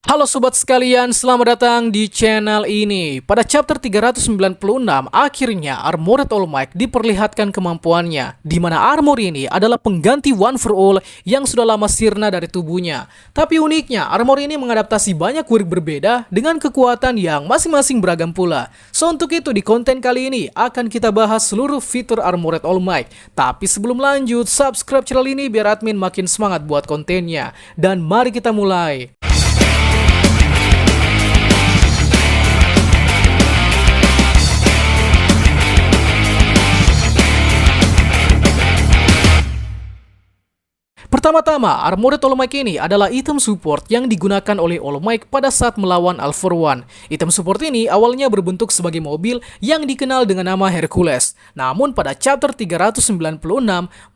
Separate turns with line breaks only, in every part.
Halo sobat sekalian, selamat datang di channel ini. Pada chapter 396, akhirnya Armored All Might diperlihatkan kemampuannya, di mana armor ini adalah pengganti One for All yang sudah lama sirna dari tubuhnya. Tapi uniknya, armor ini mengadaptasi banyak quirk berbeda dengan kekuatan yang masing-masing beragam pula. So untuk itu di konten kali ini akan kita bahas seluruh fitur Armored All Might. Tapi sebelum lanjut, subscribe channel ini biar admin makin semangat buat kontennya. Dan mari kita mulai. Pertama-tama, Armored All Might ini adalah item support yang digunakan oleh All Might pada saat melawan All For One. Item support ini awalnya berbentuk sebagai mobil yang dikenal dengan nama Hercules. Namun pada chapter 396,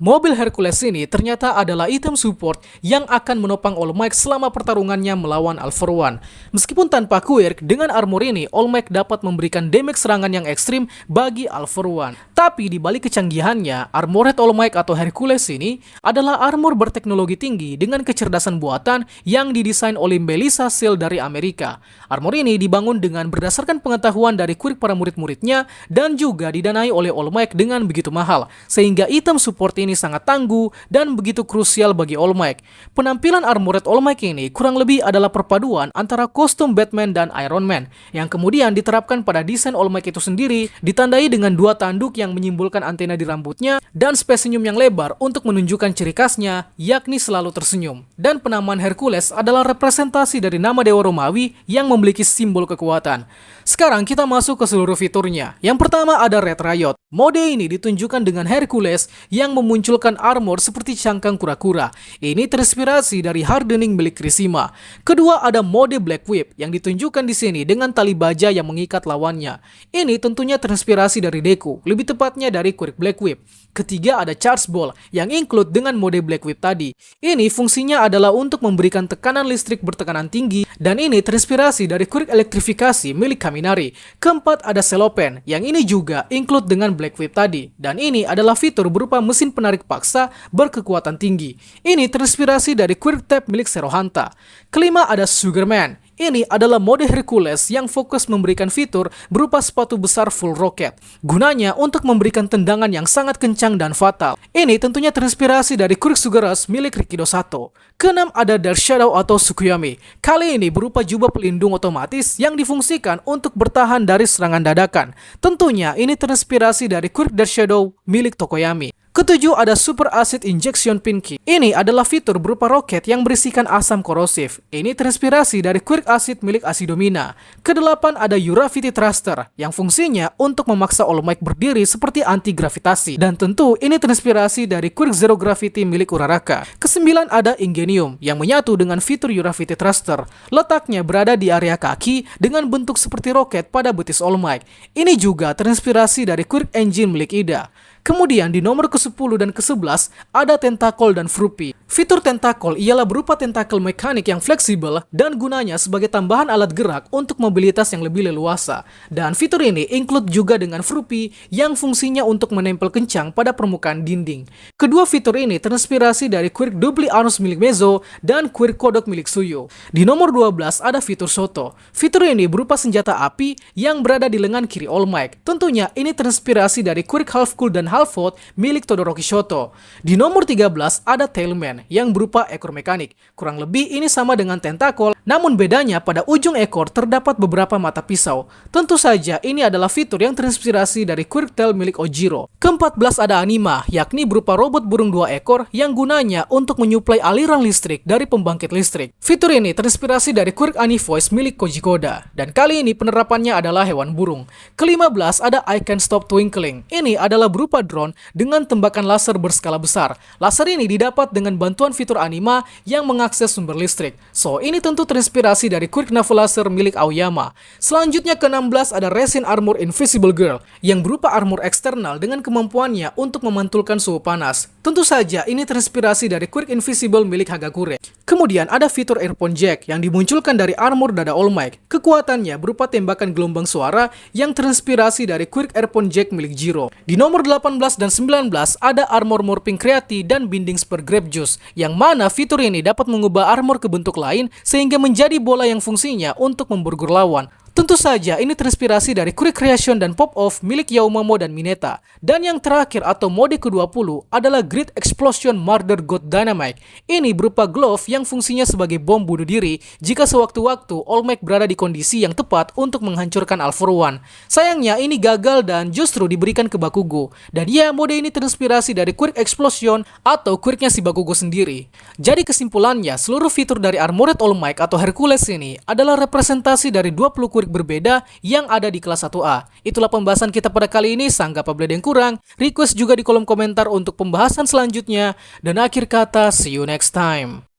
mobil Hercules ini ternyata adalah item support yang akan menopang All Might selama pertarungannya melawan All For One. Meskipun tanpa quirk, dengan armor ini All Might dapat memberikan damage serangan yang ekstrim bagi All For One. Tapi di balik kecanggihannya, Armored All Might atau Hercules ini adalah armor berteknologi tinggi dengan kecerdasan buatan yang didesain oleh Melissa Seal dari Amerika. Armor ini dibangun dengan berdasarkan pengetahuan dari quirk para murid-muridnya dan juga didanai oleh All Might dengan begitu mahal, sehingga item support ini sangat tangguh dan begitu krusial bagi All Might. Penampilan Armored All Might ini kurang lebih adalah perpaduan antara kostum Batman dan Iron Man, yang kemudian diterapkan pada desain All Might itu sendiri, ditandai dengan dua tanduk yang menyimbolkan antena di rambutnya dan space senyum yang lebar untuk menunjukkan ciri khasnya, yakni selalu tersenyum. Dan penamaan Hercules adalah representasi dari nama dewa Romawi yang memiliki simbol kekuatan. Sekarang kita masuk ke seluruh fiturnya. Yang pertama ada Red Riot. Mode ini ditunjukkan dengan Hercules yang memunculkan armor seperti cangkang kura-kura. Ini terinspirasi dari hardening milik Kirishima. Kedua ada mode Black Whip yang ditunjukkan di sini dengan tali baja yang mengikat lawannya. Ini tentunya terinspirasi dari Deku, lebih tepatnya dari quirk Black Whip. Ketiga ada Charge Ball yang include dengan mode Black Whip tadi. Ini fungsinya adalah untuk memberikan tekanan listrik bertekanan tinggi dan ini terinspirasi dari quirk elektrifikasi milik Kaminari. Keempat ada Celopen yang ini juga include dengan Black Whip tadi dan ini adalah fitur berupa mesin penarik paksa berkekuatan tinggi. Ini terinspirasi dari quirk tap milik Serohanta. Kelima ada Sugarman. Ini adalah mode Hercules yang fokus memberikan fitur berupa sepatu besar full rocket. Gunanya untuk memberikan tendangan yang sangat kencang dan fatal. Ini tentunya terinspirasi dari quirk Sugar Rush milik Rikido Sato. Keenam ada Dark Shadow atau Tsukuyomi. Kali ini berupa jubah pelindung otomatis yang difungsikan untuk bertahan dari serangan dadakan. Tentunya ini terinspirasi dari quirk Dark Shadow milik Tokoyami. Ketujuh ada Super Acid Injection Pinky. Ini adalah fitur berupa roket yang berisikan asam korosif. Ini terinspirasi dari quirk asid milik Acidomina. Kedelapan ada Uravity Thruster yang fungsinya untuk memaksa All Might berdiri seperti anti-gravitasi. Dan tentu ini terinspirasi dari quirk Zero Gravity milik Uraraka. Kesembilan ada Ingenium yang menyatu dengan fitur Uravity Thruster. Letaknya berada di area kaki dengan bentuk seperti roket pada betis All Might. Ini juga terinspirasi dari quirk engine milik Ida. Kemudian di nomor ke-10 dan ke-11 ada Tentacle dan Fruppy. Fitur Tentacle ialah berupa tentakel mekanik yang fleksibel dan gunanya sebagai tambahan alat gerak untuk mobilitas yang lebih leluasa. Dan fitur ini include juga dengan Fruppy yang fungsinya untuk menempel kencang pada permukaan dinding. Kedua fitur ini terinspirasi dari quirk Doubly Arms milik Mezo dan quirk Kodok milik Suyo. Di nomor 12 ada fitur Soto. Fitur ini berupa senjata api yang berada di lengan kiri All Might. Tentunya ini terinspirasi dari quirk Half Cool dan Half Hot milik Todoroki Shoto. Di nomor 13 ada Tailman yang berupa ekor mekanik. Kurang lebih ini sama dengan Tentacle, namun bedanya pada ujung ekor terdapat beberapa mata pisau. Tentu saja ini adalah fitur yang terinspirasi dari quirk Tail milik Ojiro. Ke-14 ada Anima, yakni berupa robot burung 2 ekor yang gunanya untuk menyuplai aliran listrik dari pembangkit listrik. Fitur ini terinspirasi dari quirk Ani-Voice milik Koji Koda. Dan kali ini penerapannya adalah hewan burung. Ke-15 ada I Can't Stop Twinkling. Ini adalah berupa drone dengan tembakan laser berskala besar. Laser ini didapat dengan bantuan fitur Anima yang mengakses sumber listrik. So, ini tentu terinspirasi dari quirk Navu Laser milik Aoyama. Selanjutnya ke-16 ada Resin Armor Invisible Girl yang berupa armor eksternal dengan kemampuannya untuk memantulkan suhu panas. Tentu saja ini terinspirasi dari quirk Invisible milik Hagakure. Kemudian ada fitur Earphone Jack yang dimunculkan dari armor dada All Might. Kekuatannya berupa tembakan gelombang suara yang terinspirasi dari quirk Earphone Jack milik Jiro. Di nomor 18 dan 19 ada armor Morphing Creati dan Binding Spur Grape Juice, yang mana fitur ini dapat mengubah armor ke bentuk lain sehingga menjadi bola yang fungsinya untuk memburgur lawan. Tentu saja ini terinspirasi dari Quick Creation dan Pop-Off milik Yaomomo dan Mineta. Dan yang terakhir atau mode ke-20 adalah Great Explosion Murder God Dynamite. Ini berupa glove yang fungsinya sebagai bom bunuh diri jika sewaktu-waktu All Might berada di kondisi yang tepat untuk menghancurkan All For One. Sayangnya ini gagal dan justru diberikan ke Bakugo. Dan ya, mode ini terinspirasi dari Quick Explosion atau Quicknya si Bakugo sendiri. Jadi kesimpulannya, seluruh fitur dari Armored All Might atau Hercules ini adalah representasi dari 20 Quick berbeda yang ada di kelas 1A. Itulah pembahasan kita pada kali ini. Sanggap apa yang kurang, request juga di kolom komentar untuk pembahasan selanjutnya. Dan akhir kata, see you next time.